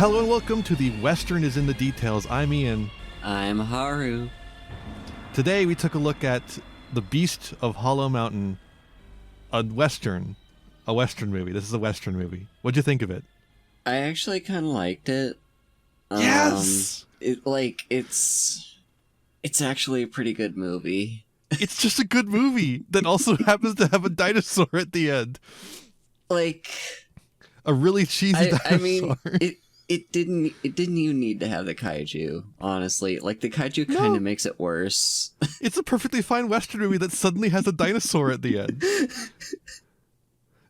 Hello and welcome to the Western is in the Details. I'm Iain. I'm Haru. Today we took a look at The Beast of Hollow Mountain, a Western movie. This is a Western movie. What'd you think of it? I actually kind of liked it. Yes! It's actually a pretty good movie. It's just a good movie that also happens to have a dinosaur at the end. Like, a really cheesy dinosaur. I mean, it didn't even need to have the kaiju, honestly. Like, the kaiju kind of makes it worse. It's a perfectly fine Western movie that suddenly has a dinosaur at the end.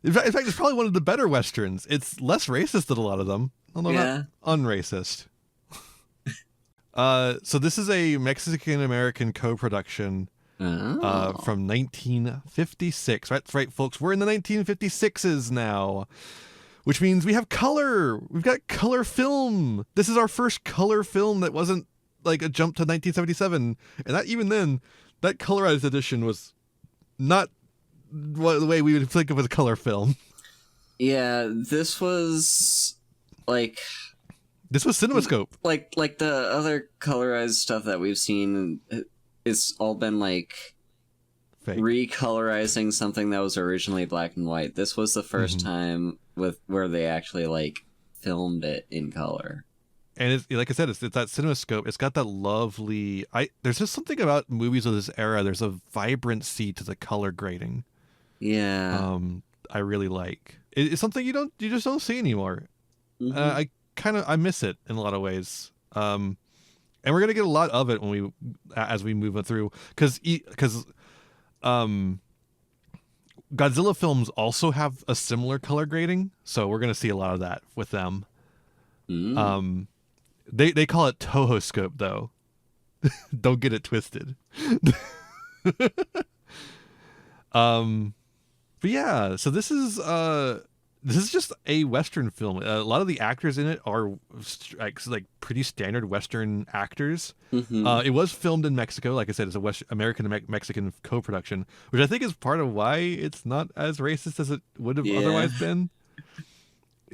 In fact, it's probably one of the better Westerns. It's less racist than a lot of them, although not unracist. So this is a Mexican-American co-production from 1956. That's right, folks. We're in the 1956s now, which means we have color. We've got color film. This is our first color film that wasn't like a jump to 1977. And that even then, that colorized edition was not the way we would think of as a color film. Yeah, this was like... This was CinemaScope. Like the other colorized stuff that we've seen, it's all been like Fake. Recolorizing something that was originally black and white. This was the first time where they actually like filmed it in color. And it's, like I said, it's that CinemaScope. It's got that lovely... There's just something about movies of this era. There's a vibrancy to the color grading. Yeah. I really like. It's something you just don't see anymore. I miss it in a lot of ways. And we're gonna get a lot of it as we move through, because Godzilla films also have a similar color grading, so we're gonna see a lot of that with them. They call it Toho-scope though. Don't get it twisted. But yeah, so this is just a Western film. A lot of the actors in it are like pretty standard Western actors. It was filmed in Mexico. Like I said, it's a American-Mexican co-production, which I think is part of why it's not as racist as it would have otherwise been.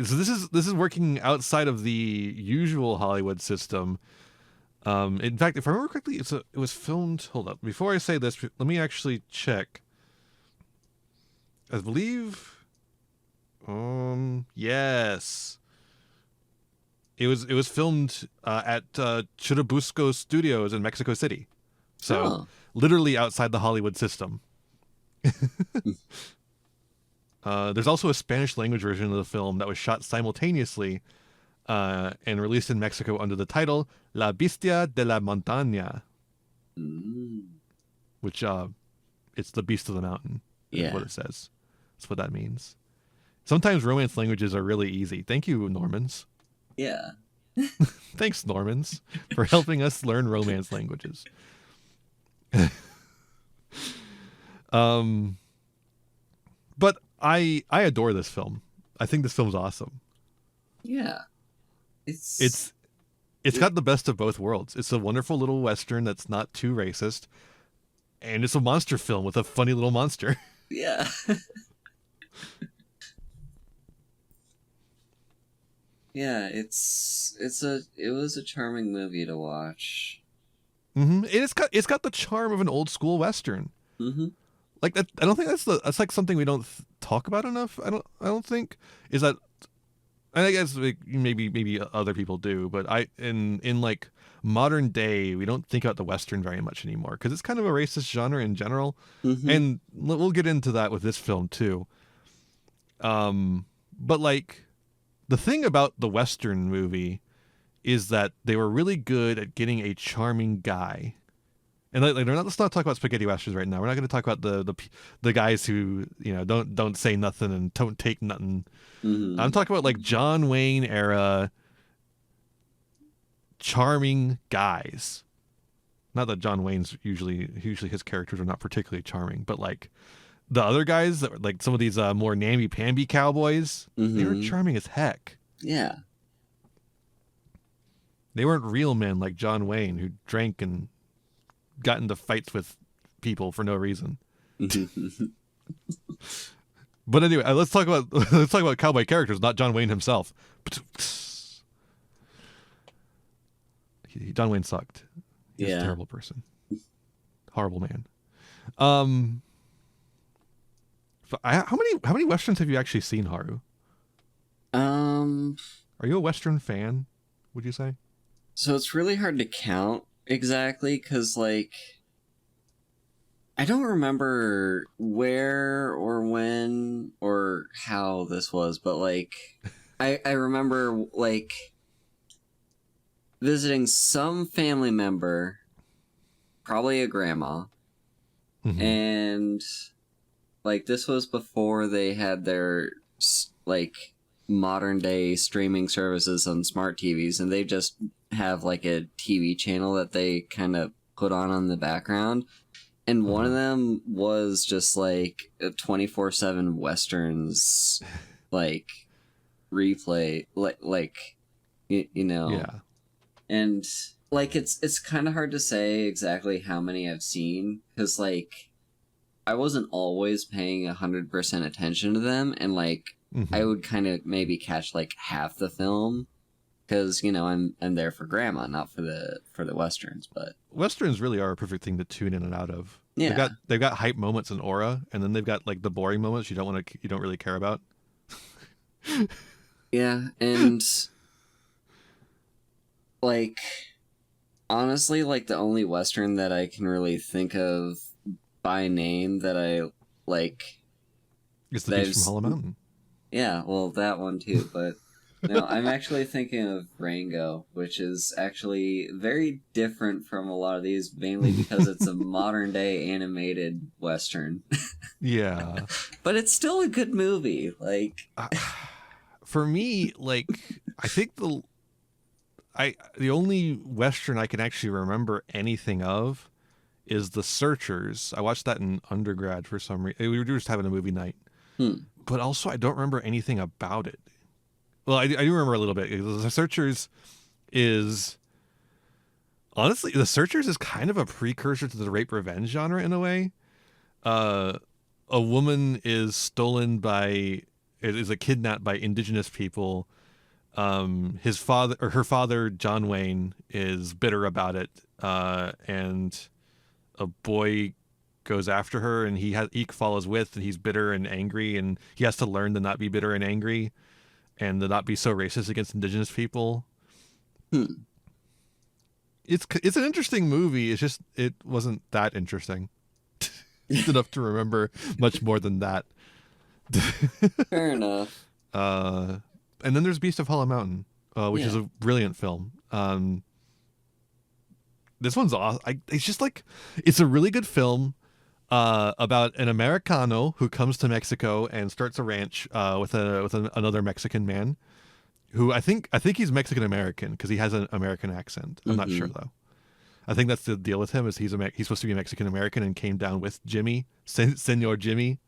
So this is working outside of the usual Hollywood system. In fact, if I remember correctly, it was filmed... Hold up. Before I say this, let me actually check. I believe... yes. It was filmed at Churubusco Studios in Mexico City. So literally outside the Hollywood system. There's also a Spanish language version of the film that was shot simultaneously and released in Mexico under the title La Bestia de la Montaña. Which it's the beast of the mountain. Is what it says. That's what that means. Sometimes romance languages are really easy. Thank you, Normans. Yeah. Thanks, Normans, for helping us learn romance languages. But I adore this film. I think this film's awesome. Yeah. It's got the best of both worlds. It's a wonderful little Western that's not too racist, and it's a monster film with a funny little monster. Yeah. Yeah, it was a charming movie to watch. It's got the charm of an old school Western. Like that, I don't think that's like something we don't talk about enough. I don't think is that. And I guess maybe other people do, but in like modern day, we don't think about the Western very much anymore because it's kind of a racist genre in general, and we'll get into that with this film too. But like. The thing about the Western movie is that they were really good at getting a charming guy. And let's not talk about spaghetti westerns right now. We're not going to talk about the guys who, don't say nothing and don't take nothing. I'm talking about like John Wayne era charming guys. Not that John Wayne's usually his characters are not particularly charming, but like the other guys that were like some of these more namby-pamby cowboys, they were charming as heck. Yeah. They weren't real men like John Wayne, who drank and got into fights with people for no reason. But anyway, let's talk about cowboy characters, not John Wayne himself. John Wayne sucked. He's a terrible person. Horrible man. How many westerns have you actually seen, Haru? Are you a western fan, would you say? So it's really hard to count exactly, because, like, I don't remember where or when or how this was, but, like, I remember, like, visiting some family member, probably a grandma, and, like, this was before they had their, like, modern day streaming services on smart TVs, and they just have, like, a TV channel that they kind of put on the background, and one of them was just, like, 24/7 westerns, like, replay, like you know. Yeah. And, like, it's kind of hard to say exactly how many I've seen, because, like, I wasn't always paying 100% attention to them, and, like, I would kind of maybe catch, like, half the film, because, you know, I'm there for grandma, not for the westerns. But westerns really are a perfect thing to tune in and out of. Yeah, they've got hype moments and aura, and then they've got, like, the boring moments you don't really care about. yeah, and, like, honestly, like, the only western that I can really think of by name that I like, It's The Beast from Hollow Mountain. Yeah, well, that one too, but no, I'm actually thinking of Rango, which is actually very different from a lot of these, mainly because it's a modern day animated western. Yeah. But it's still a good movie. Like, for me, like, I think the only western I can actually remember anything of is The Searchers. I watched that in undergrad for some reason. We were just having a movie night. But also, I don't remember anything about it. Well, I do remember a little bit. The Searchers is... Honestly, The Searchers is kind of a precursor to the rape revenge genre in a way. A woman is kidnapped by indigenous people. Her father, John Wayne, is bitter about it. And a boy goes after her, and he follows with, and he's bitter and angry, and he has to learn to not be bitter and angry, and to not be so racist against indigenous people. It's an interesting movie. It's just, it wasn't that interesting. It's enough to remember much more than that. Fair enough. And then there's Beast of Hollow Mountain, which is a brilliant film. This one's awesome. It's just like, it's a really good film about an Americano who comes to Mexico and starts a ranch with another Mexican man, who I think he's Mexican American because he has an American accent. I'm not sure though. I think that's the deal with him, is he's supposed to be Mexican American and came down with Jimmy, Senor Jimmy,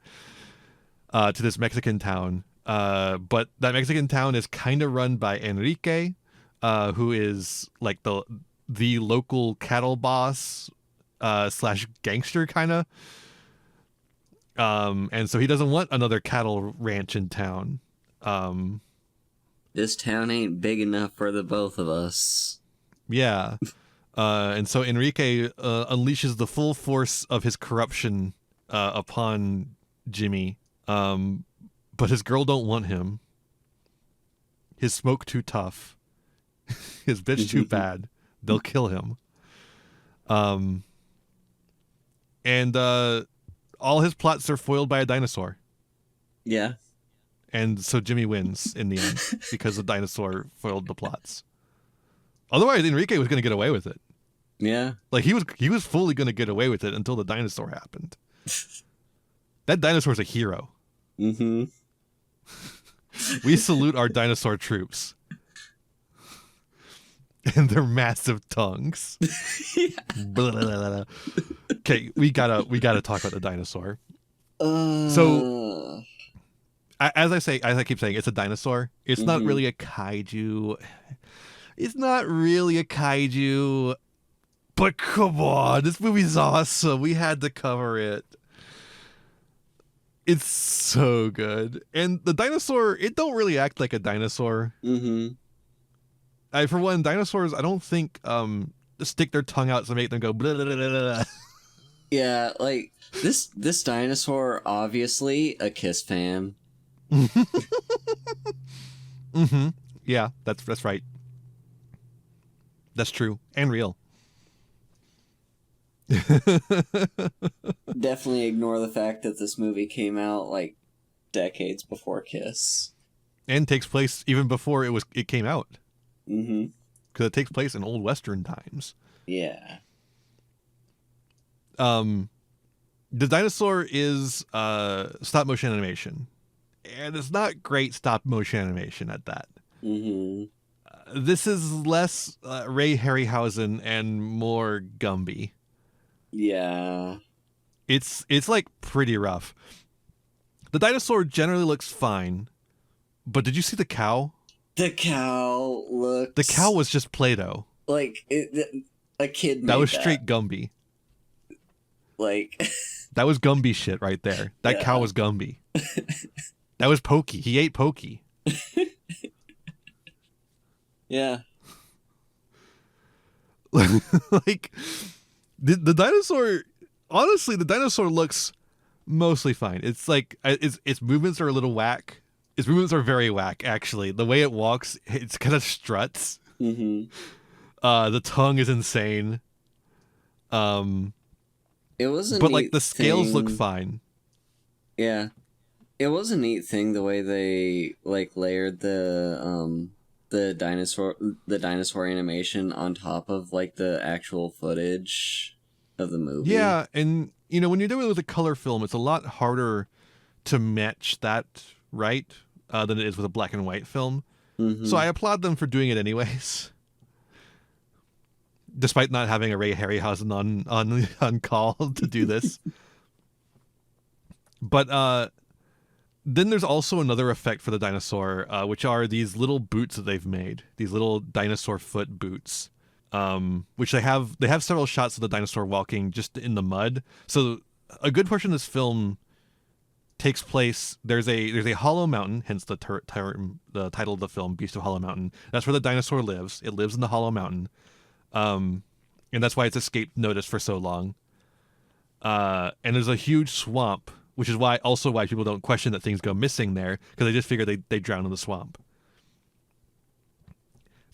to this Mexican town. But that Mexican town is kind of run by Enrique, who is like the local cattle boss / gangster kind of. And so he doesn't want another cattle ranch in town. This town ain't big enough for the both of us. Yeah. And so Enrique unleashes the full force of his corruption upon Jimmy. But his girl don't want him. His smoke too tough. His bitch too bad. They'll kill him. And all his plots are foiled by a dinosaur. Yeah. And so Jimmy wins in the end because the dinosaur foiled the plots. Otherwise, Enrique was going to get away with it. Yeah. Like, he was fully going to get away with it until the dinosaur happened. That dinosaur's a hero. Mm-hmm. We salute our dinosaur troops. And their massive tongues. Blah, blah, blah, blah. Okay, we gotta talk about the dinosaur. So, as I keep saying, it's a dinosaur. It's not really a kaiju. It's not really a kaiju. But come on, this movie's awesome. We had to cover it. It's so good. And the dinosaur, it don't really act like a dinosaur. For one, dinosaurs, I don't think stick their tongue out to make them go blah, blah, blah, blah, blah. Yeah, like this dinosaur, obviously a Kiss fan. Mm-hmm. Yeah, that's right. That's true and real. Definitely ignore the fact that this movie came out like decades before Kiss. And takes place even before it came out. Mm-hmm. Because it takes place in old Western times. Yeah. The dinosaur is stop motion animation, and it's not great stop motion animation at that. Mm-hmm. This is less Ray Harryhausen and more Gumby. Yeah. It's like pretty rough. The dinosaur generally looks fine, but did you see the cow? The cow looks... The cow was just Play-Doh. Like, a kid made that was straight Gumby. Like... that was Gumby shit right there. That cow was Gumby. That was Pokey. He ate Pokey. Yeah. Like, the dinosaur... Honestly, the dinosaur looks mostly fine. It's like, its movements are a little whack. Its movements are very whack, actually. The way it walks, it's kind of struts. Mm-hmm. The tongue is insane. It was a but neat like the scales thing. look fine. Yeah, it was a neat thing the way they like layered the dinosaur animation on top of like the actual footage of the movie. Yeah, and you know when you're doing it with a color film, it's a lot harder to match that right than it is with a black and white film. Mm-hmm. So I applaud them for doing it anyways. Despite not having a Ray Harryhausen on call to do this. But then there's also another effect for the dinosaur, which are these little boots that they've made. These little dinosaur foot boots. Which they have several shots of the dinosaur walking just in the mud. So a good portion of this film takes place. There's a hollow mountain, hence the title of the film, Beast of Hollow Mountain. That's where the dinosaur lives. It lives in the hollow mountain. And that's why it's escaped notice for so long. And there's a huge swamp, which is why people don't question that things go missing there, because they just figure they drown in the swamp.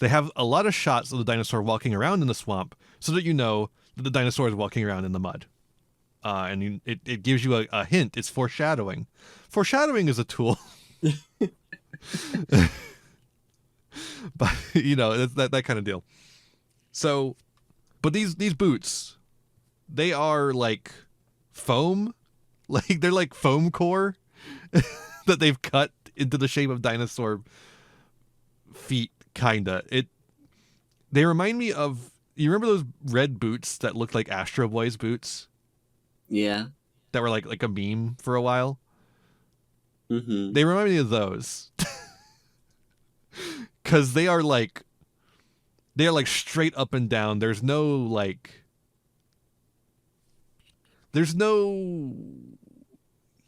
They have a lot of shots of the dinosaur walking around in the swamp so that you know that the dinosaur is walking around in the mud. And it gives you a hint. It's foreshadowing. Foreshadowing is a tool. But, you know, that kind of deal. So, but these boots, they are like foam. Like, they're like foam core that they've cut into the shape of dinosaur feet. Kinda. They remind me of, you remember those red boots that looked like Astro Boy's boots? Yeah. That were like a meme for a while? Mm-hmm. They remind me of those. Because they are like straight up and down. There's no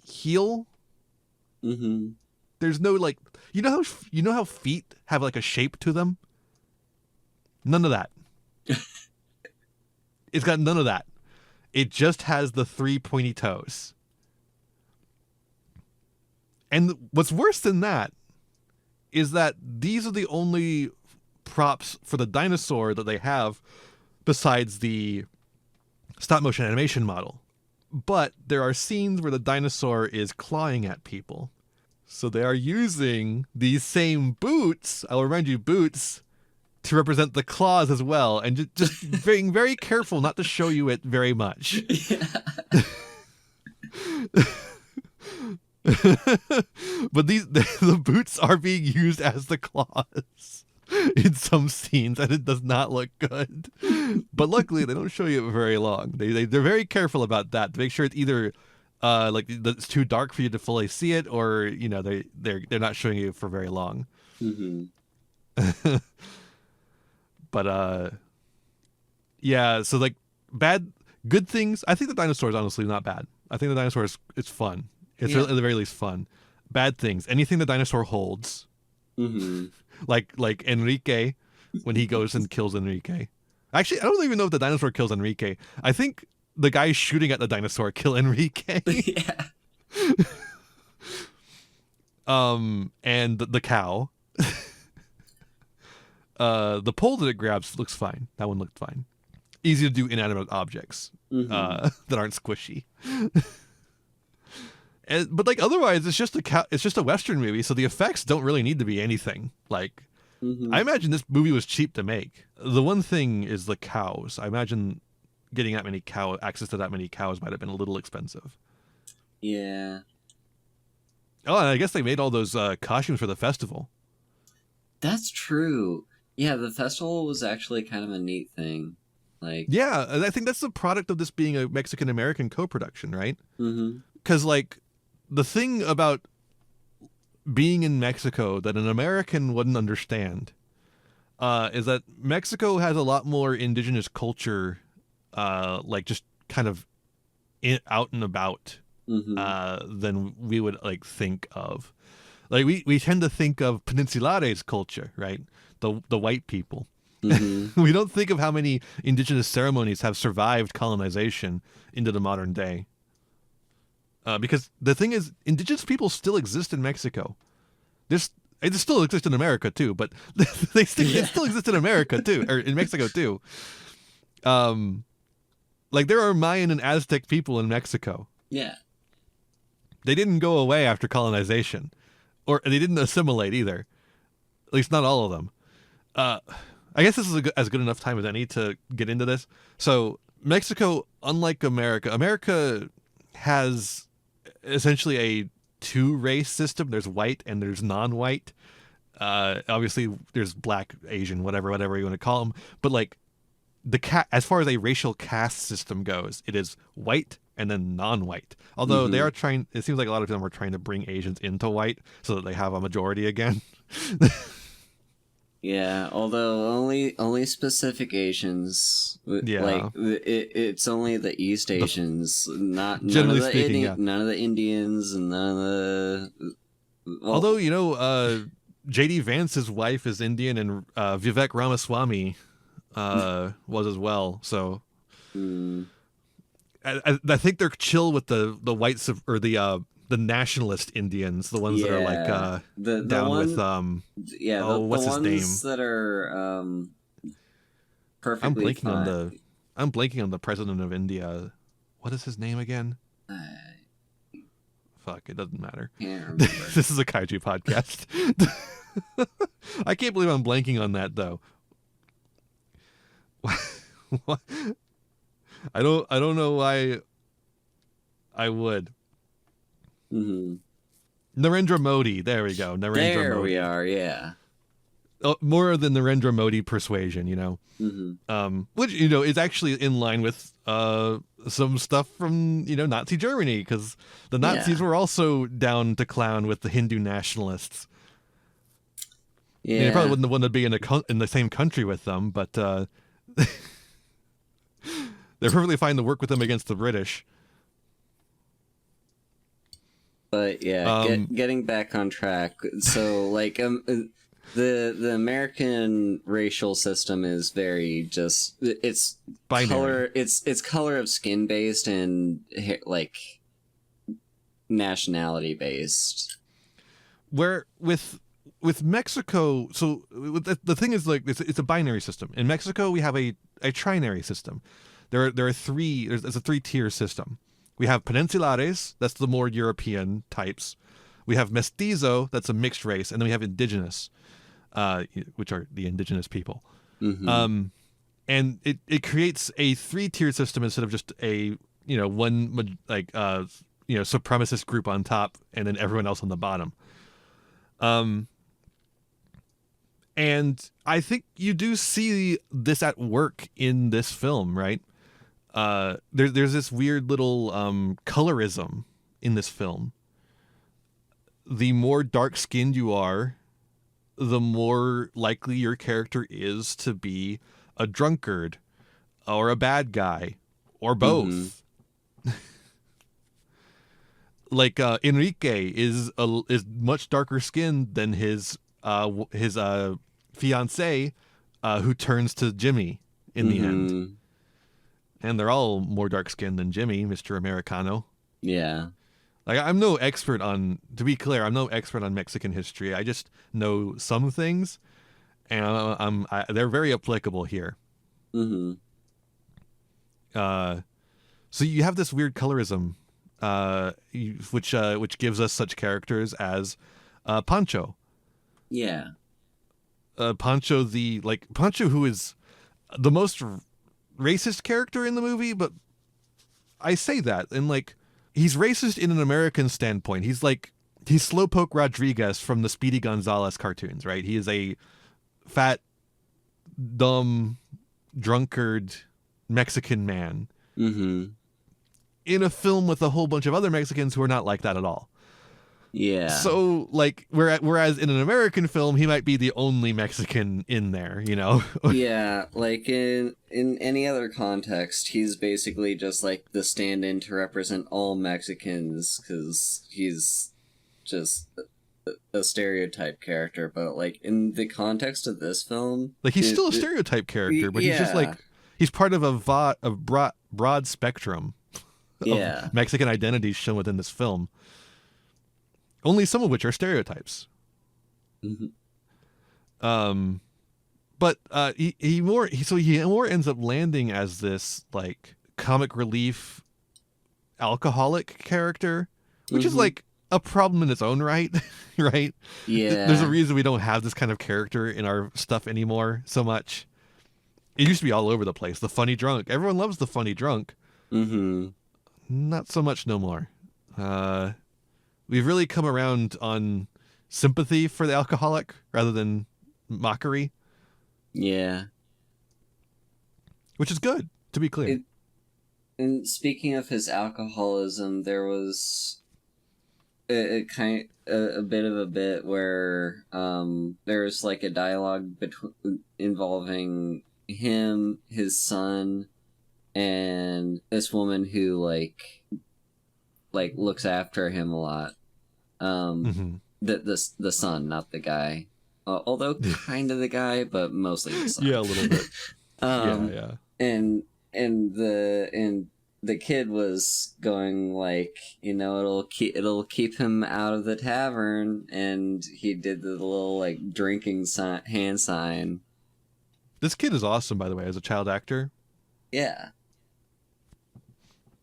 heel. Mm-hmm. There's no like, you know how feet have like a shape to them? None of that. It's got none of that. It just has the 3 pointy toes. And what's worse than that is that these are the only props for the dinosaur that they have besides the stop motion animation model. But there are scenes where the dinosaur is clawing at people. So they are using these same boots, I'll remind you, boots, to represent the claws as well. And just being very careful not to show you it very much. Yeah. But the boots are being used as the claws in some scenes, and it does not look good. But luckily, they don't show you it very long. They're very careful about that to make sure it's either like it's too dark for you to fully see it, or you know they're not showing you for very long. Mm-hmm. But yeah. So like good things. I think the dinosaur is honestly not bad. I think the dinosaur it's fun. It's really, at the very least fun. Bad things. Anything the dinosaur holds. Mm-hmm. Like Enrique when he goes and kills Enrique. Actually, I don't even know if the dinosaur kills Enrique. I think the guy shooting at the dinosaur kill Enrique. Yeah. And the cow. The pole that it grabs looks fine. That one looked fine. Easy to do inanimate objects that aren't squishy. But like otherwise, it's just a cow. It's just a Western movie, so the effects don't really need to be anything. Like, I imagine this movie was cheap to make. The one thing is the cows. I imagine getting access to that many cows might have been a little expensive. Yeah. Oh, and I guess they made all those costumes for the festival. That's true. Yeah, the festival was actually kind of a neat thing. Like, yeah, I think that's the product of this being a Mexican-American co-production, right? Mm-hmm. Because, like, the thing about being in Mexico that an American wouldn't understand is that Mexico has a lot more indigenous culture, like, just kind of out and about than we would, like, think of. Like, we tend to think of Peninsulares culture, right? The white people. We don't think of how many indigenous ceremonies have survived colonization into the modern day. Because the thing is, indigenous people still exist in Mexico. They still exist in America too, but they still exist in America too, or in Mexico too. Like there are Mayan and Aztec people in Mexico. Yeah. They didn't go away after colonization, or they didn't assimilate either. At least not all of them. I guess this is as good enough time as any to get into this. So Mexico, unlike America has essentially a two-race system. There's white and there's non-white. Obviously, there's black, Asian, whatever you want to call them. But like as far as a racial caste system goes, it is white and then non-white. Although they are trying, it seems like a lot of them are trying to bring Asians into white so that they have a majority again. Yeah, although only specific Asians. Yeah. Like it's only the East Asians, not generally speaking. None of the Indians and none of the. Well, although J.D. Vance's wife is Indian and Vivek Ramaswamy was as well. So I think they're chill with the whites or the nationalist Indians, the ones that are like down with what's his name? That are perfectly fine. I'm blanking on the president of India. What is his name again? Fuck, it doesn't matter. Can't remember. This is a kaiju podcast. I can't believe I'm blanking on that though. What? I don't know why I would. Narendra Modi. There we go. Narendra Modi. We are. Yeah. More than Narendra Modi persuasion, which is actually in line with some stuff from Nazi Germany, because the Nazis were also down to clown with the Hindu nationalists. Yeah, they probably wouldn't want to be in the same country with them, but they're perfectly fine to work with them against the British. But yeah, getting back on track. So like the American racial system is very just it's binary. Color. It's color of skin based and like nationality based. Where with Mexico, so the thing is like it's a binary system. In Mexico, we have a trinary system. There are three. There's a 3-tier system. We have Peninsulares, that's the more European types. We have Mestizo, that's a mixed race, and then we have Indigenous, which are the indigenous people. And it creates a 3-tier system instead of just a one supremacist group on top and then everyone else on the bottom. And I think you do see this at work in this film, right? There's this weird little colorism in this film. The more dark-skinned you are, the more likely your character is to be a drunkard or a bad guy or both. Like Enrique is much darker skinned than his fiancée, who turns to Jimmy in the end. Mm-hmm. And they're all more dark-skinned than Jimmy, Mr. Americano. Yeah. Like, I'm no expert on, to be clear, I'm no expert on Mexican history. I just know some things, and they're very applicable here. Mm-hmm. So you have this weird colorism, which gives us such characters as Pancho. Yeah. Pancho, Pancho, who is the most racist character in the movie, but I say that, and like, he's racist in an American standpoint. He's Slowpoke Rodriguez from the Speedy Gonzales cartoons, right? He is a fat, dumb, drunkard Mexican man Mm-hmm. in a film with a whole bunch of other Mexicans who are not like that at all. Yeah. So, like, whereas in an American film, he might be the only Mexican in there, you know? Yeah, like in any other context, he's basically just like the stand-in to represent all Mexicans, because he's just a stereotype character. But like in the context of this film, Like, he's still a stereotype character, but he's just like, he's part of a broad spectrum of Mexican identities shown within this film. Only some of which are stereotypes. Mm-hmm. But he more ends up landing as this like comic relief alcoholic character, which is like a problem in its own right, right? Yeah. There's a reason we don't have this kind of character in our stuff anymore so much. It used to be all over the place. The funny drunk. Everyone loves the funny drunk. Mm-hmm. Not so much no more. We've really come around on sympathy for the alcoholic rather than mockery. Yeah. Which is good, to be clear. And speaking of his alcoholism, there was a bit of a bit where there's like a dialogue involving him, his son, and this woman who like looks after him a lot. The son, not the guy. Although kind of the guy, but mostly the son. Yeah, a little bit. Yeah. And the kid was going like, you know, it'll keep him out of the tavern, and he did the little like drinking hand sign. This kid is awesome, by the way, as a child actor. Yeah.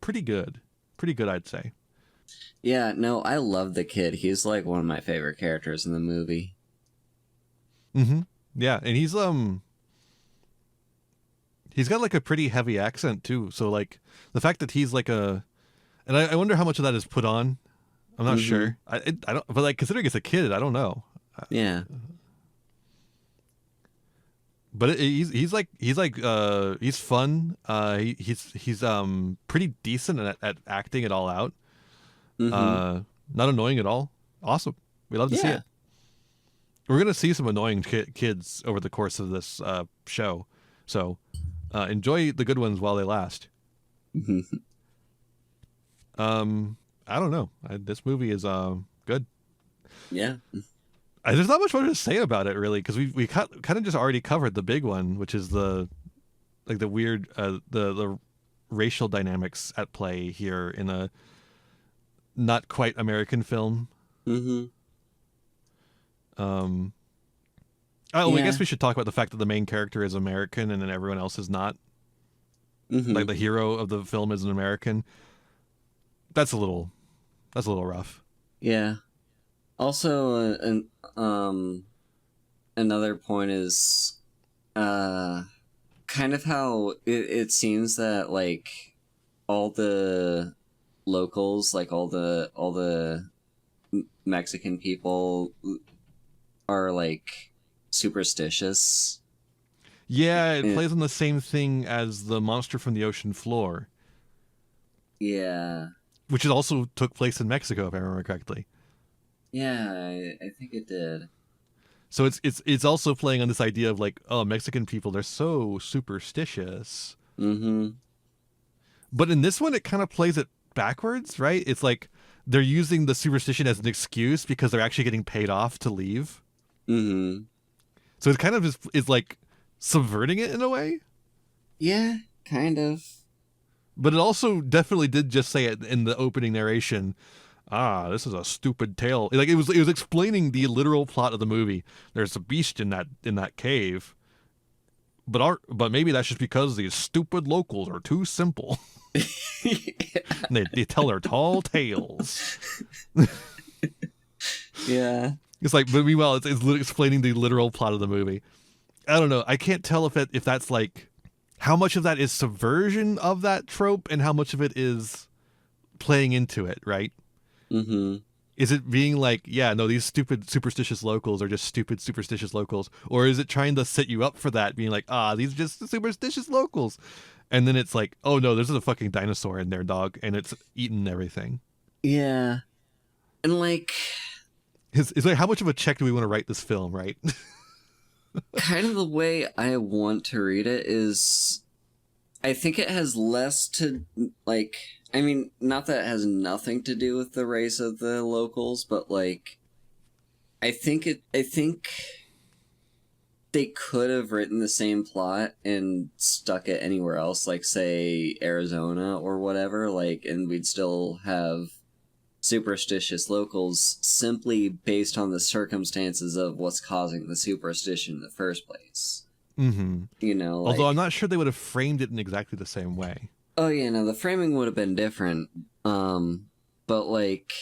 Pretty good, I'd say. Yeah, no, I love the kid. He's like one of my favorite characters in the movie. Yeah, and he's got like a pretty heavy accent too. So like the fact that he's like and I wonder how much of that is put on. I'm not sure. I don't. But like considering it's a kid, I don't know. Yeah. But he's fun. He's pretty decent at acting it all out. Not annoying at all. Awesome. We love to see it. We're gonna see some annoying kids over the course of this show, so enjoy the good ones while they last. I don't know. This movie is good. Yeah. There's not much more to say about it really, because we kind of just already covered the big one, which is the weird the racial dynamics at play here in a not quite American film. I guess we should talk about the fact that the main character is American and then everyone else is not. Like the hero of the film is an American. That's a little rough. Yeah. Also, another point is kind of how it seems that like all the locals, like all the Mexican people are like superstitious. Yeah, it plays on the same thing as the monster from the ocean floor. Yeah. Which also took place in Mexico, if I remember correctly. Yeah, I think it did. So it's also playing on this idea of like, oh, Mexican people, they're so superstitious. But in this one, it kind of plays it backwards, right? It's like they're using the superstition as an excuse because they're actually getting paid off to leave. So it kind of is like subverting it in a way. Yeah, kind of. But it also definitely did just say it in the opening narration. This is a stupid tale. Like it was explaining the literal plot of the movie. There's a beast in that cave. But maybe that's just because these stupid locals are too simple. They tell their tall tales. Yeah. It's like, but meanwhile, it's explaining the literal plot of the movie. I don't know. I can't tell if that's like how much of that is subversion of that trope and how much of it is playing into it, right? Mm-hmm. Is it being like, yeah, no, these stupid superstitious locals are just stupid superstitious locals, or is it trying to set you up for that, being like, these are just superstitious locals, and then it's like, oh no, there's a fucking dinosaur in there, dog, and it's eating everything. Yeah, and like, it's like, how much of a check do we want to write this film, right? kind of the way I want to read it is, I think it has less to, like, I mean, not that it has nothing to do with the race of the locals, but like, I think they could have written the same plot and stuck it anywhere else, like say Arizona or whatever, like, and we'd still have superstitious locals simply based on the circumstances of what's causing the superstition in the first place. Mm-hmm. You know, like, although I'm not sure they would have framed it in exactly the same way. Oh yeah, no, the framing would have been different. But like,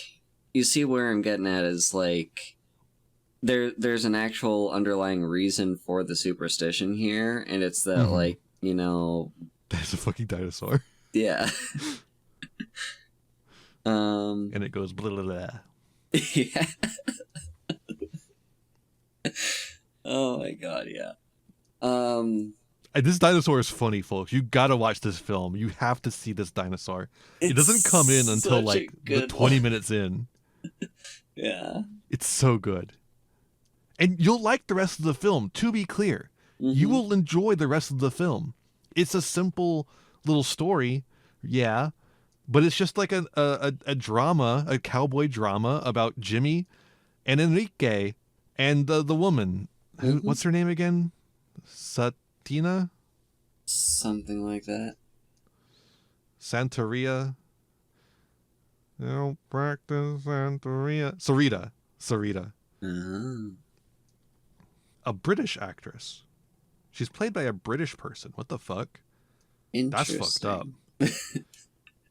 you see where I'm getting at is like, there's an actual underlying reason for the superstition here, and it's that like, you know, there's a fucking dinosaur. Yeah. And it goes blah blah blah. Yeah. Oh my god, yeah. This dinosaur is funny, folks. You gotta watch this film. You have to see this dinosaur. It doesn't come in until like the 20 minutes in. Yeah. It's so good. And you'll like the rest of the film, to be clear. You will enjoy the rest of the film. It's a simple little story, yeah, but it's just like a drama, a cowboy drama about Jimmy and Enrique and the woman. What's her name again? Satina? Something like that. Santeria? Don't practice Santeria. Sarita. A British actress. She's played by a British person. What the fuck? That's fucked up.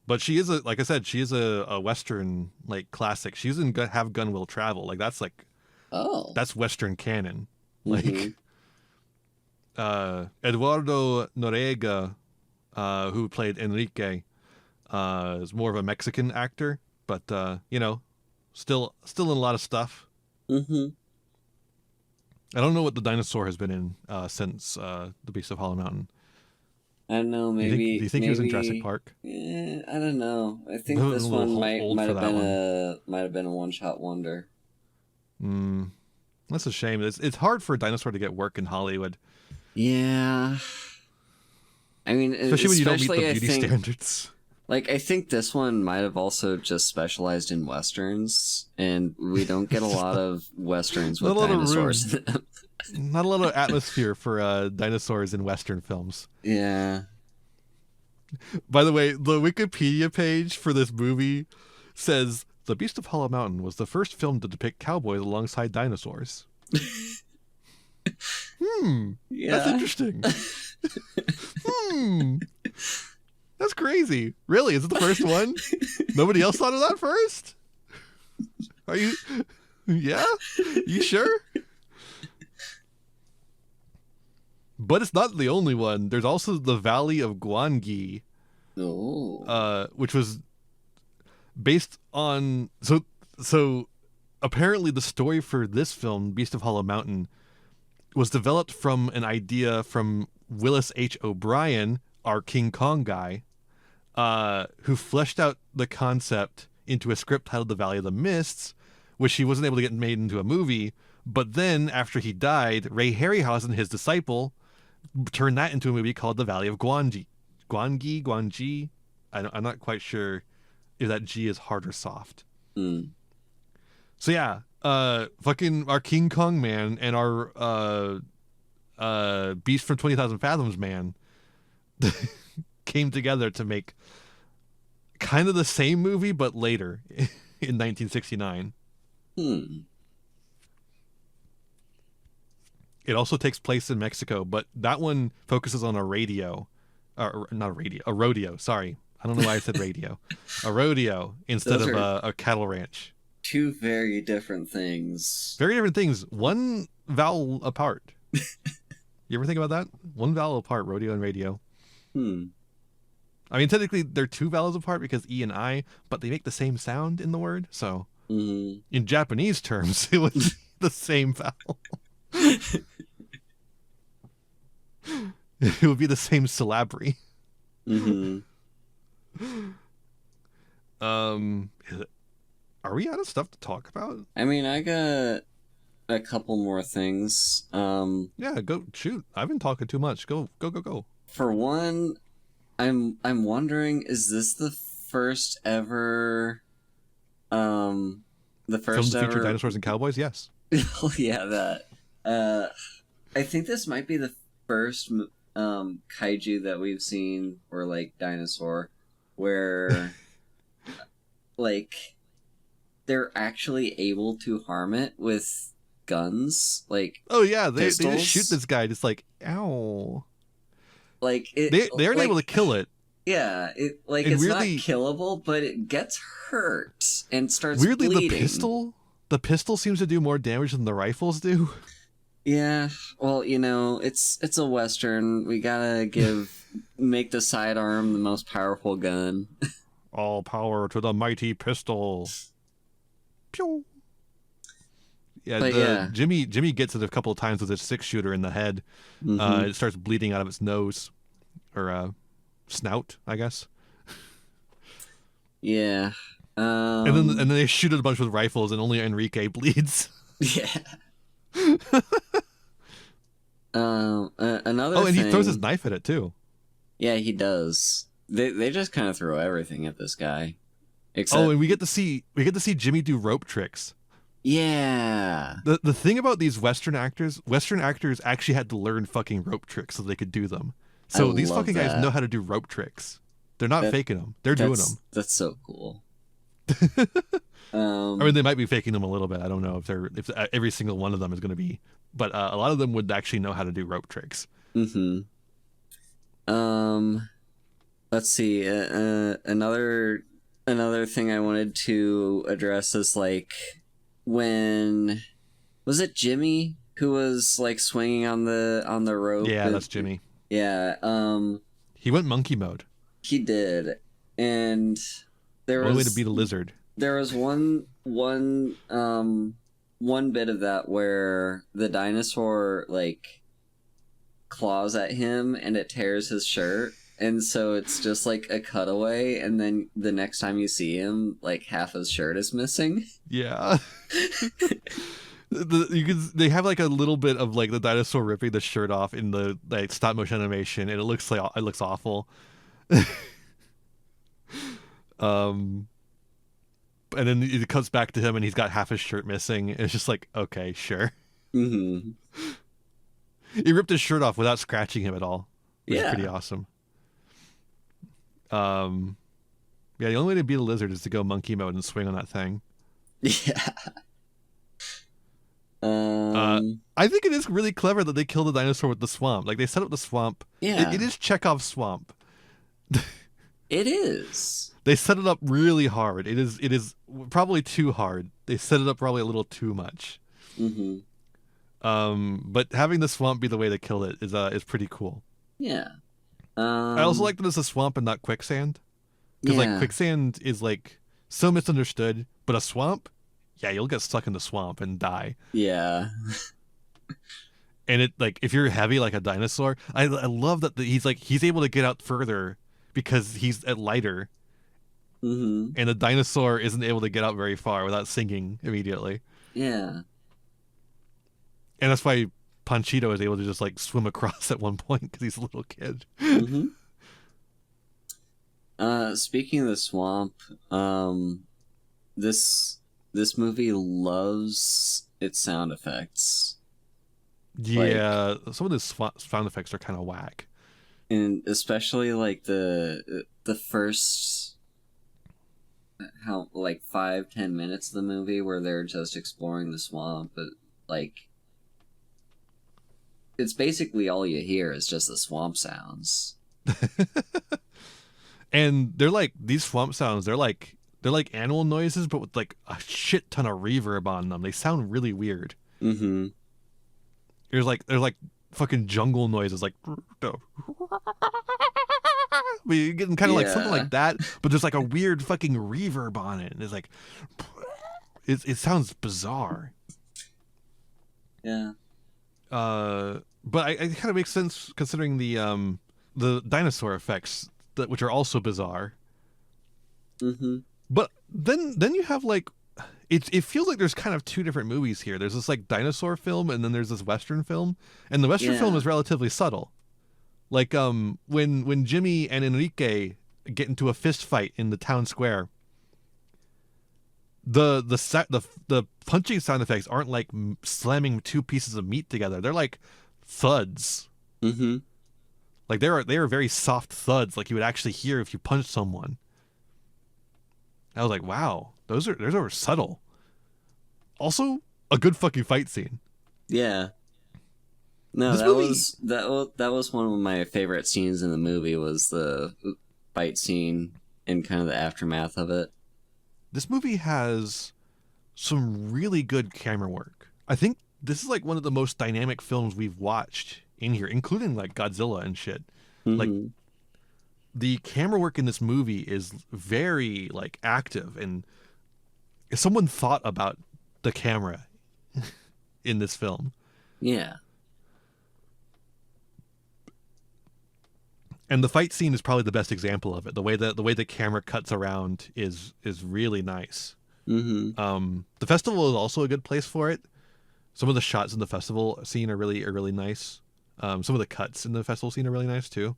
But she is like I said, she is a Western like classic. She's in Have Gun Will Travel. Like that's like, that's Western canon. Like, Eduardo Noriega, who played Enrique, is more of a Mexican actor, but you know, still in a lot of stuff. I don't know what the dinosaur has been in since The Beast of Hollow Mountain. I don't know. Maybe. Do you think he was in Jurassic Park? Yeah, I don't know. I think this one might have been a one-shot wonder. That's a shame. It's hard for a dinosaur to get work in Hollywood. Yeah. I mean, especially when you don't meet the beauty standards. Like, I think this one might have also just specialized in westerns, and we don't get a lot of westerns with dinosaurs in them. Not a lot of atmosphere for dinosaurs in Western films. Yeah. By the way, the Wikipedia page for this movie says, The Beast of Hollow Mountain was the first film to depict cowboys alongside dinosaurs. Yeah. That's interesting. That's crazy. Really? Is it the first one? Nobody else thought of that first? Are you... Yeah? You sure? But it's not the only one. There's also the Valley of Gwangi, which was based on... So apparently the story for this film, Beast of Hollow Mountain, was developed from an idea from Willis H. O'Brien, our King Kong guy, who fleshed out the concept into a script titled The Valley of the Mists, which he wasn't able to get made into a movie. But then, after he died, Ray Harryhausen, his disciple, turned that into a movie called The Valley of Gwangi. Gwangi? I'm not quite sure if that G is hard or soft. So yeah, fucking our King Kong man and our Beast from 20,000 Fathoms Man came together to make kind of the same movie, but later in 1969. It also takes place in Mexico, but that one focuses on a rodeo. A rodeo. Sorry. I don't know why I said radio. A rodeo instead of a cattle ranch. Two very different things. Very different things. One vowel apart. You ever think about that? One vowel apart, rodeo and radio. I mean, technically, they're two vowels apart because E and I, but they make the same sound in the word. So, in Japanese terms, it was the same vowel. It would be the same syllabary. Are we out of stuff to talk about? I mean, I got a couple more things. Yeah, go shoot. I've been talking too much. Go. For one, I'm wondering, is this the first ever film to feature dinosaurs and cowboys? Yes. Oh yeah, that. I think this might be the first kaiju that we've seen, or like dinosaur, where like they're actually able to harm it with guns, like they just shoot this guy, just like ow. Like it, they aren't able to kill it. Yeah, it's weirdly, not killable, but it gets hurt and starts weirdly bleeding. The pistol seems to do more damage than the rifles do. Yeah, well, it's a Western. We gotta make the sidearm the most powerful gun. All power to the mighty pistol. Pew. Yeah, Jimmy gets it a couple of times with his 6-shooter in the head. It starts bleeding out of its nose, or snout, I guess. Yeah. And then they shoot it a bunch with rifles, and only Enrique bleeds. Yeah. Another and thing, he throws his knife at it too. Yeah, he does. They just kind of throw everything at this guy. Except... and we get to see Jimmy do rope tricks. Yeah. The thing about these Western actors actually had to learn fucking rope tricks so they could do them. So these fucking guys know how to do rope tricks. They're not faking them. They're doing them. That's so cool. I mean, they might be faking them a little bit. I don't know if every single one of them is going to be, but a lot of them would actually know how to do rope tricks. Let's see. Another thing I wanted to address is like, when was it Jimmy who was like swinging on the rope? Yeah, that's Jimmy. Yeah. He went monkey mode. He did, and there was one way to beat a lizard. There was one bit of that where the dinosaur like claws at him and it tears his shirt, and so it's just like a cutaway, and then the next time you see him, like half his shirt is missing. Yeah. They have like a little bit of like the dinosaur ripping the shirt off in the like stop motion animation, and it looks awful. And then it comes back to him and he's got half his shirt missing. It's just like, okay, sure. He ripped his shirt off without scratching him at all, which is pretty awesome. Yeah, the only way to beat a lizard is to go monkey mode and swing on that thing. Yeah. I think it is really clever that they kill the dinosaur with the swamp. Like, they set up the swamp. Yeah. It is Chekhov's swamp. It is. They set it up really hard. It is probably too hard. They set it up probably a little too much. But having the swamp be the way to kill it is pretty cool. Yeah. I also like that it's a swamp and not quicksand. Because like quicksand is like so misunderstood, but a swamp, yeah, you'll get stuck in the swamp and die. Yeah. And it like if you're heavy like a dinosaur, I love that he's able to get out further because he's lighter. And the dinosaur isn't able to get out very far without sinking immediately. Yeah. And that's why Panchito is able to just like swim across at one point because he's a little kid. Speaking of the swamp, this movie loves its sound effects. Yeah, some of the sound effects are kind of whack. And especially like the first how like 5-10 minutes of the movie where they're just exploring the swamp, but like it's basically all you hear is just the swamp sounds. And they're like these swamp sounds, they're like animal noises but with like a shit ton of reverb on them. They sound really weird. Mm-hmm. There's like fucking jungle noises like you're getting kind of like something like that, but there's like a weird fucking reverb on it, and it's like it sounds bizarre. Yeah. But it kind of makes sense considering the dinosaur effects which are also bizarre. Mm-hmm. But then you have like it feels like there's kind of two different movies here. There's this like dinosaur film, and then there's this Western film, and the Western film is relatively subtle. Like when Jimmy and Enrique get into a fist fight in the town square, the punching sound effects aren't like slamming two pieces of meat together. They're like thuds. Mm-hmm. Like they are very soft thuds, like you would actually hear if you punched someone. I was like, wow, those are subtle. Also, a good fucking fight scene. Yeah. No, that was one of my favorite scenes in the movie, was the fight scene and kind of the aftermath of it. This movie has some really good camera work. I think this is like one of the most dynamic films we've watched in here, including like Godzilla and shit. Mm-hmm. Like the camera work in this movie is very like active, and someone thought about the camera in this film. Yeah. And the fight scene is probably the best example of it. The way the camera cuts around is really nice. Mm-hmm. The festival is also a good place for it. Some of the shots in the festival scene are really nice. Some of the cuts in the festival scene are really nice too.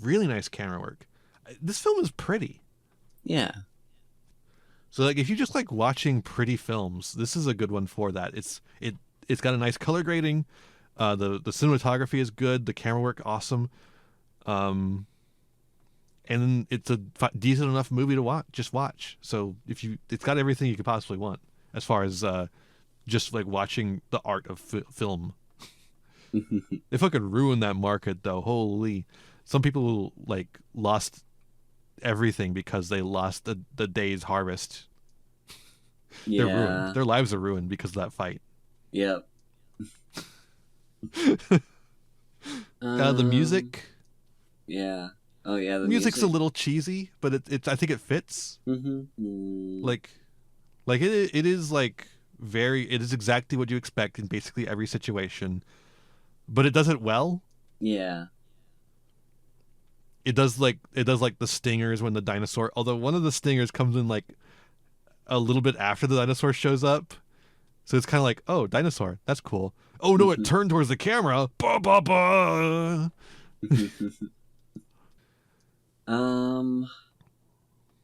Really nice camera work. This film is pretty. Yeah. So like if you just like watching pretty films, this is a good one for that. It's got a nice color grading. The cinematography is good. The camera work awesome. And it's a decent enough movie to watch. So it's got everything you could possibly want as far as just like watching the art of film. If I could ruin that market though, holy! Some people like lost everything because they lost the day's harvest. Yeah. They're ruined. Their lives are ruined because of that fight. Yep. The music. Yeah. Oh yeah. The music's a little cheesy, but it's I think it fits. Mm-hmm. Like it is like it is exactly what you expect in basically every situation, but it does it well. Yeah. It does like the stingers when the dinosaur, although one of the stingers comes in like a little bit after the dinosaur shows up. So it's kind of like, oh, dinosaur, that's cool. Oh no, it turned towards the camera. Bah, bah, bah. Oh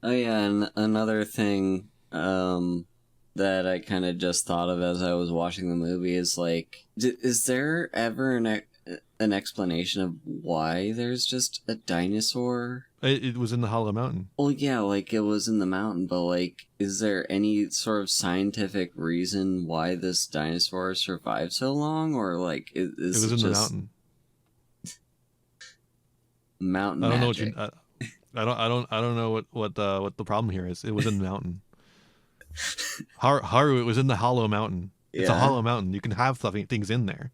yeah, and another thing that I kind of just thought of as I was watching the movie is like, is there ever an explanation of why there's just a dinosaur? It was in the Hollow Mountain. Well, yeah, like it was in the mountain, but like, is there any sort of scientific reason why this dinosaur survived so long, or like it was in just the mountain? Mountain I don't magic. know I don't know what the problem here is. It was in the mountain. Haru, it was in the Hollow Mountain. It's a hollow mountain. You can have things in there.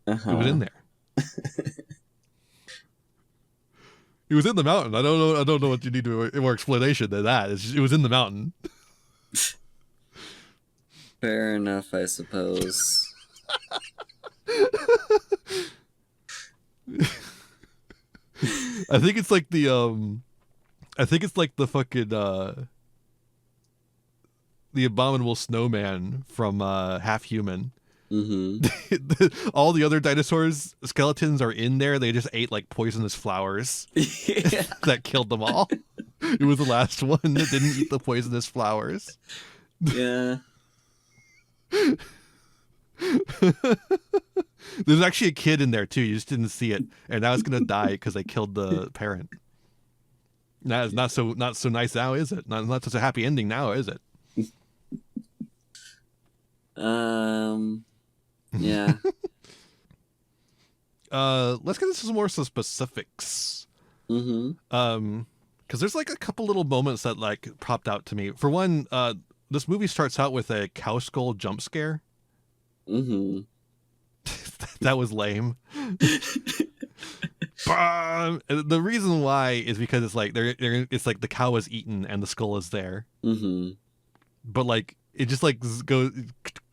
Uh-huh. It was in there. It was in the mountain. I don't know what you need more explanation than that. It was in the mountain. Fair enough, I suppose. I think it's like the fucking the abominable snowman from Half Human. Mm-hmm. All the other dinosaurs skeletons are in there. They just ate like poisonous flowers that killed them all. It was the last one that didn't eat the poisonous flowers. Yeah. There's actually a kid in there too. You just didn't see it, and now it's gonna die because they killed the parent. Now it's not so nice now, is it? Not such a happy ending now, is it? Yeah. Let's get into some more specifics. Mm-hmm. Because there's like a couple little moments that like popped out to me. For one, this movie starts out with a cow skull jump scare. Mm-hmm. That was lame. The reason why is because it's like it's like the cow was eaten and the skull is there. Mm-hmm. But like it just like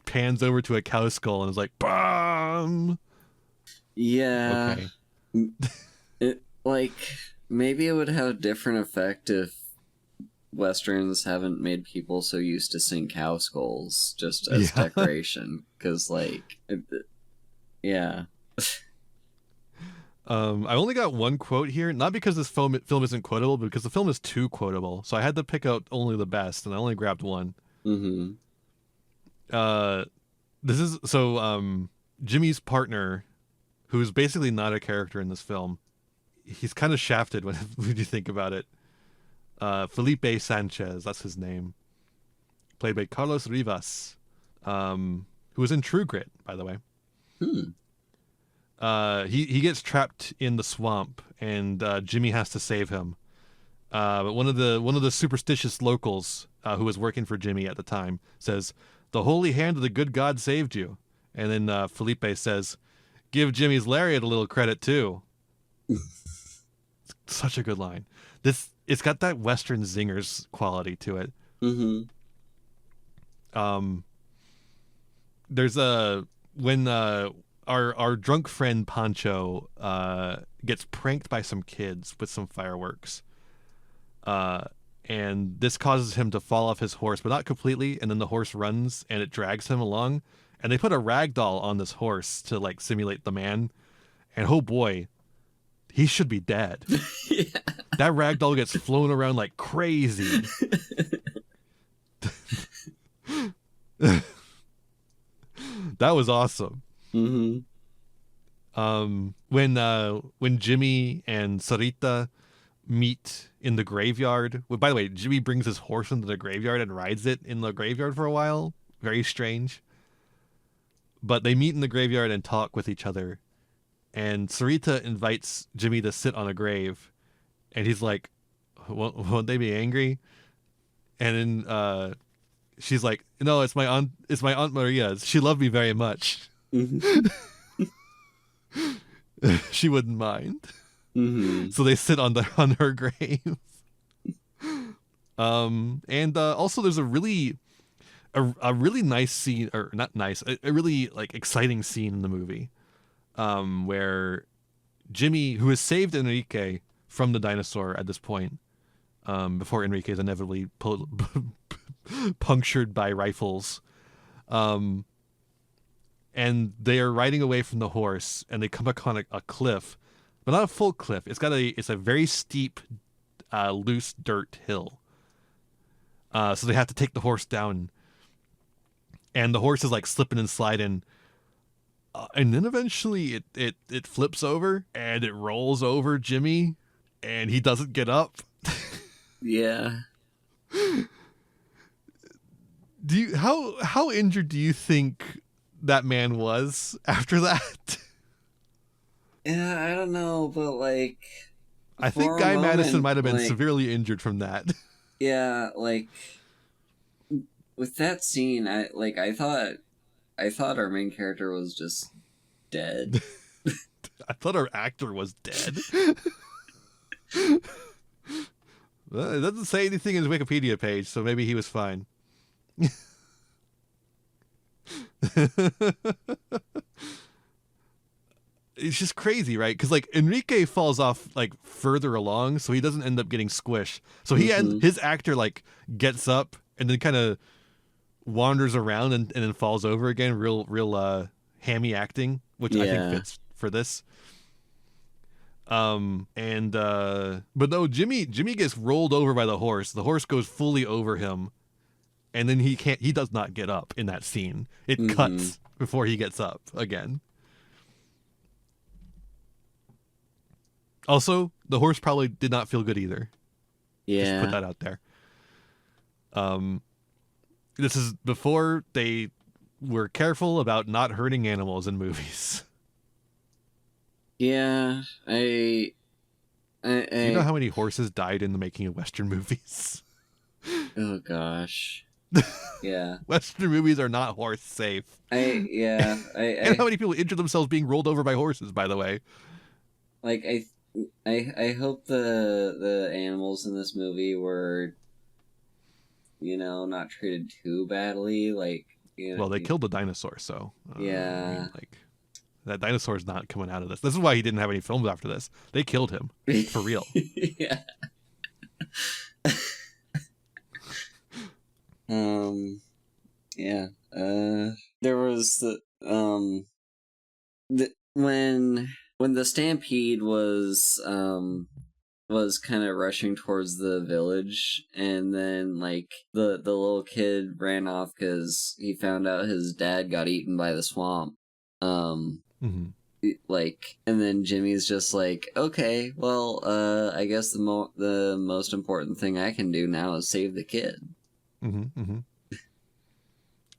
pans over to a cow skull and it's like BAM! Yeah. Okay. It like maybe it would have a different effect if Westerns haven't made people so used to seeing cow skulls just as decoration. Because yeah. I only got one quote here, not because this film isn't quotable, but because the film is too quotable. So I had to pick out only the best, and I only grabbed one. Mm-hmm. This is Jimmy's partner, who's basically not a character in this film. He's kind of shafted when you think about it. Felipe Sanchez, that's his name, played by Carlos Rivas, who was in True Grit, by the way. He gets trapped in the swamp, and Jimmy has to save him. But one of the superstitious locals who was working for Jimmy at the time says, "The holy hand of the good God saved you." And then Felipe says, "Give Jimmy's lariat a little credit too." Such a good line. It's got that Western zingers quality to it. Mm-hmm. There's when our drunk friend Pancho gets pranked by some kids with some fireworks, and this causes him to fall off his horse, but not completely. And then the horse runs and it drags him along, and they put a rag doll on this horse to like simulate the man. And oh boy, he should be dead. Yeah. That rag doll gets flown around like crazy. That was awesome. Mm-hmm. When Jimmy and Sarita meet in the graveyard. Well, by the way, Jimmy brings his horse into the graveyard and rides it in the graveyard for a while. Very strange. But they meet in the graveyard and talk with each other. And Sarita invites Jimmy to sit on a grave. And he's like, won't they be angry? And then she's like, "No, it's my Aunt Maria. She loved me very much." Mm-hmm. She wouldn't mind. Mm-hmm. So they sit on her grave. And also there's a really nice scene, or not nice, a really like exciting scene in the movie, where Jimmy, who has saved Enrique from the dinosaur at this point, before Enrique is inevitably punctured by rifles, and they are riding away from the horse, and they come upon a cliff, but not a full cliff. It's a very steep, loose dirt hill. So they have to take the horse down, and the horse is like slipping and sliding, and then eventually it flips over and it rolls over Jimmy, and he doesn't get up. Yeah. How injured do you think that man was after that? Yeah, I don't know, but like, I think Guy Madison might have been like, severely injured from that. Yeah, like with that scene, I thought our main character was just dead. I thought our actor was dead. Well, it doesn't say anything in his Wikipedia page, so maybe he was fine. It's just crazy, right? Because like Enrique falls off like further along, so he doesn't end up getting squished. So his actor like gets up and then kind of wanders around and then falls over again. Real hammy acting, which I think fits for this. But no, Jimmy gets rolled over by the horse. The horse goes fully over him, and then he does not get up in that scene. It cuts before he gets up again. Also, the horse probably did not feel good either. Yeah. Just put that out there. This is before they were careful about not hurting animals in movies. Yeah, Do you know how many horses died in the making of Western movies? Oh gosh. Yeah. Western movies are not horse safe. And how many people injure themselves being rolled over by horses, by the way? Like I hope the animals in this movie were, not treated too badly. Like, well, they killed the dinosaur, so yeah. I mean, like, that dinosaur's not coming out of this. This is why he didn't have any films after this. They killed him for real. Yeah. Yeah. There was when the stampede was kind of rushing towards the village, and then like the little kid ran off because he found out his dad got eaten by the swamp. Like, and then Jimmy's just like, okay, well, I guess the most important thing I can do now is save the kid.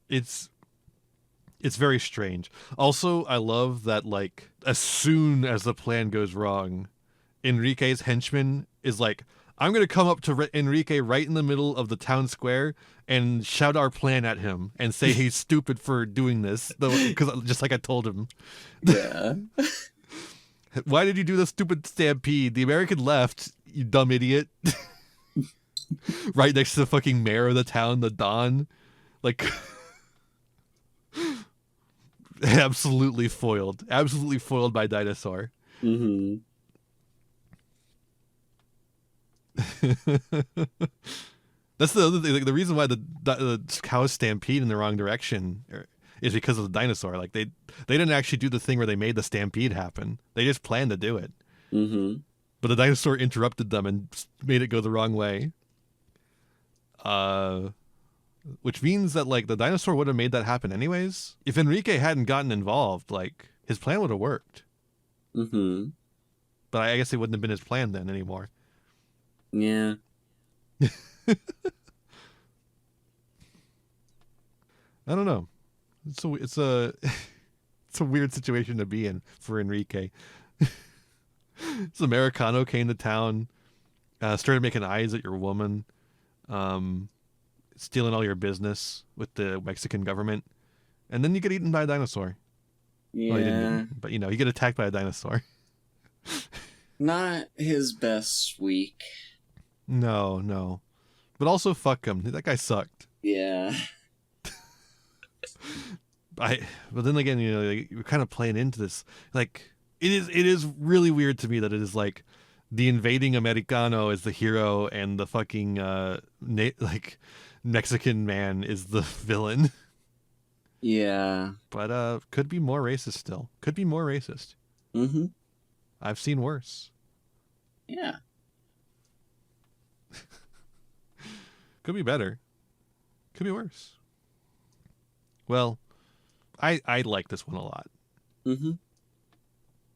It's very strange. Also, I love that, like, as soon as the plan goes wrong, Enrique's henchman is like, I'm going to come up to Enrique right in the middle of the town square and shout our plan at him and say he's stupid for doing this, because just like I told him. Yeah. Why did you do the stupid stampede? The American left, you dumb idiot. Right next to the fucking mayor of the town, the Don. Like, absolutely foiled by dinosaur. That's the other thing. Like, the reason why the cows stampede in the wrong direction is because of the dinosaur. Like, they didn't actually do the thing where they made the stampede happen. They just planned to do it. But the dinosaur interrupted them and made it go the wrong way. Which means that, like, the dinosaur would have made that happen anyways. If Enrique hadn't gotten involved, like, his plan would have worked. But I guess it wouldn't have been his plan then anymore. Yeah. I don't know. It's a weird situation to be in for Enrique. This Americano came to town, started making eyes at your woman, stealing all your business with the Mexican government, and then you get eaten by a dinosaur. Yeah. Well, he didn't eat, but you get attacked by a dinosaur. Not his best week. No. But also, fuck him. That guy sucked. Yeah. But then again, you're kind of playing into this. Like, it is really weird to me that it is like the invading Americano is the hero and the fucking like Mexican man is the villain. Yeah. But could be more racist still. Could be more racist. I've seen worse. Yeah. Could be better. Could be worse. Well, I like this one a lot.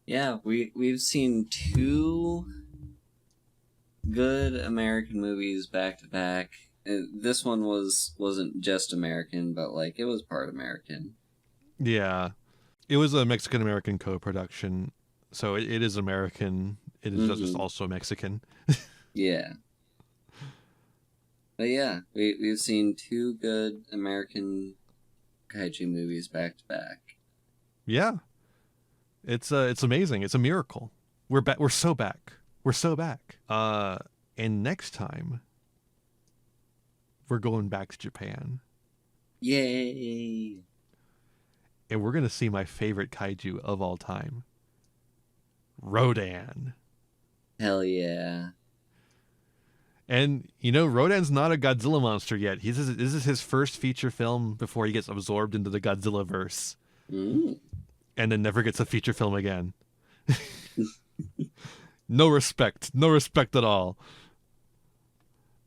Yeah, we've seen two good American movies back to back. This one wasn't just American, but like it was part American. Yeah, it was a Mexican American co-production, so it is American. It is just also Mexican. Yeah. But yeah, we've seen two good American kaiju movies back to back. Yeah, it's amazing. It's a miracle. We're back. We're so back. And next time, we're going back to Japan. Yay! And we're gonna see my favorite kaiju of all time, Rodan. Hell yeah! And, Rodan's not a Godzilla monster yet. This is his first feature film before he gets absorbed into the Godzilla verse. And then never gets a feature film again. No respect at all.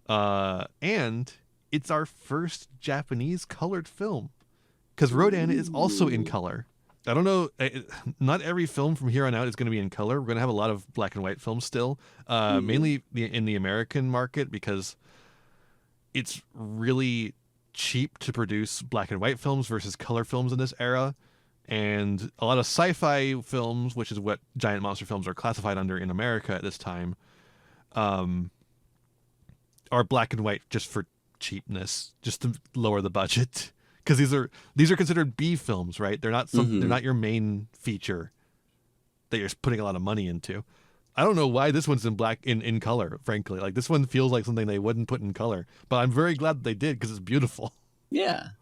And it's our first Japanese colored film. because Rodan is also in color. I don't know. Not every film from here on out is going to be in color. We're going to have a lot of black and white films still, mainly in the American market, because it's really cheap to produce black and white films versus color films in this era. And a lot of sci-fi films, which is what giant monster films are classified under in America at this time, are black and white just for cheapness, just to lower the budget. Because these are considered B films, right? They're not they're not your main feature that you're putting a lot of money into. I don't know why this one's in color, frankly. Like, this one feels like something they wouldn't put in color, but I'm very glad that they did, because it's beautiful. Yeah.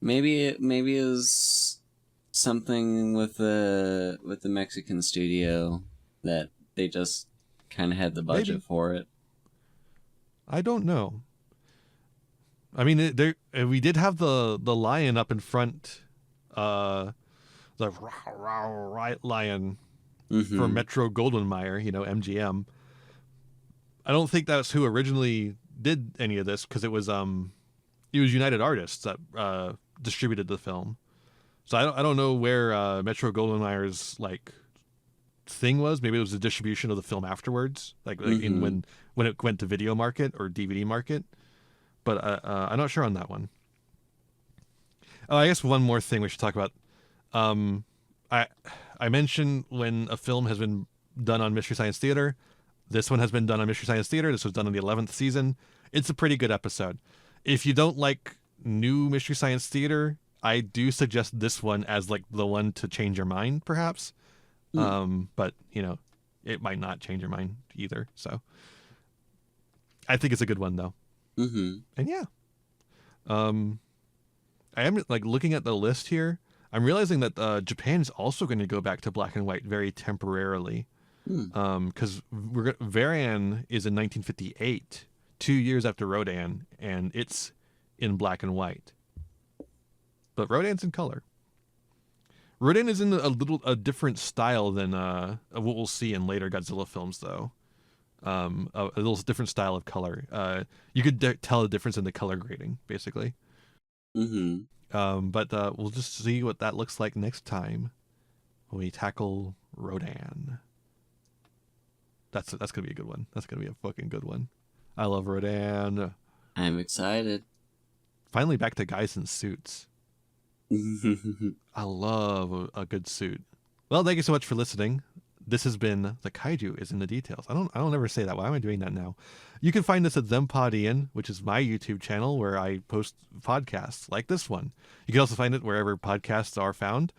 Maybe it was something with the Mexican studio that they just kind of had the budget for it. I don't know. I mean, we did have the lion up in front, the lion for Metro Goldwyn Mayer, MGM. I don't think that's who originally did any of this, because it was United Artists that distributed the film. So I don't know where Metro Goldwyn Mayer's thing was. Maybe it was the distribution of the film afterwards, in when it went to video market or DVD market. But I'm not sure on that one. Oh, I guess one more thing we should talk about. I mentioned when a film has been done on Mystery Science Theater. This one has been done on Mystery Science Theater. This was done in the 11th season. It's a pretty good episode. If you don't like new Mystery Science Theater, I do suggest this one as the one to change your mind, perhaps. But it might not change your mind either. So I think it's a good one, though. And yeah, I am looking at the list here. I'm realizing that Japan is also going to go back to black and white very temporarily, because Varian is in 1958, 2 years after Rodan, and it's in black and white. But Rodan's in color. Rodan is in a different style than what we'll see in later Godzilla films, though. A little different style of color. You could tell the difference in the color grading, basically. But we'll just see what that looks like next time when we tackle Rodan. That's gonna be a good one. That's gonna be a fucking good one. I love Rodan. I'm excited. Finally back to guys in suits. I love a good suit. Well, thank you so much for listening. This has been The Kaiju is in the Details. I don't ever say that. Why am I doing that now? You can find us at Iain, which is my YouTube channel where I post podcasts like this one. You can also find it wherever podcasts are found.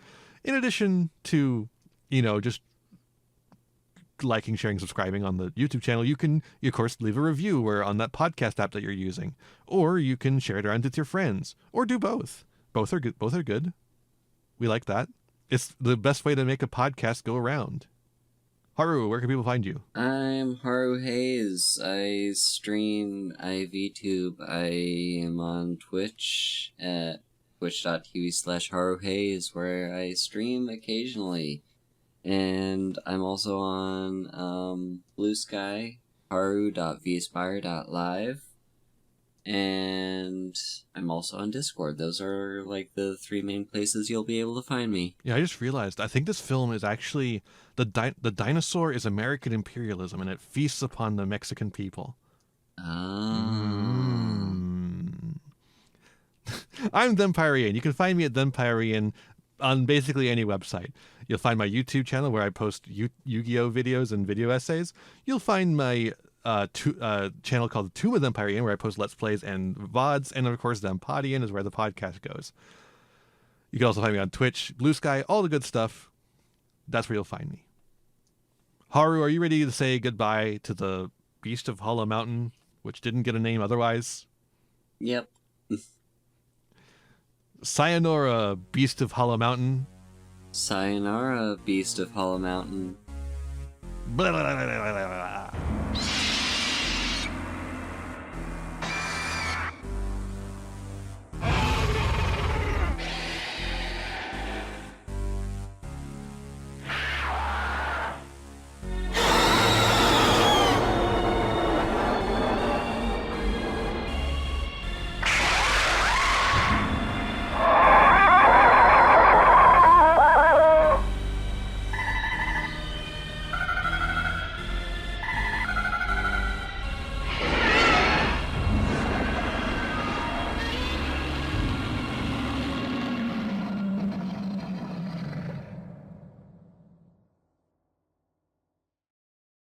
In addition to, just liking, sharing, subscribing on the YouTube channel, you can, of course, leave a review on that podcast app that you're using. Or you can share it around with your friends. Or do both. Both are good. Both are good. We like that. It's the best way to make a podcast go around. Haru, where can people find you? I'm Haru Hayes. I stream, I VTube. I am on Twitch at twitch.tv/Haru Hayes, where I stream occasionally. And I'm also on Blue Sky, haru.vspire.live. And I'm also on Discord. Those are the three main places you'll be able to find me. Yeah, I just realized. I think this film is actually the dinosaur is American imperialism, and it feasts upon the Mexican people. I'm Iain. You can find me at Iain on basically any website. You'll find my YouTube channel where I post Yu-Gi-Oh videos and video essays. You'll find my channel called Tomb of Iain, where I post Let's Plays and VODs, and of course Iain is where the podcast goes. You can also find me on Twitch, Blue Sky, all the good stuff. That's where you'll find me. Haru, are you ready to say goodbye to the Beast of Hollow Mountain, which didn't get a name otherwise? Yep. Sayonara, Beast of Hollow Mountain. Sayonara, Beast of Hollow Mountain. Blah, blah, blah, blah, blah, blah.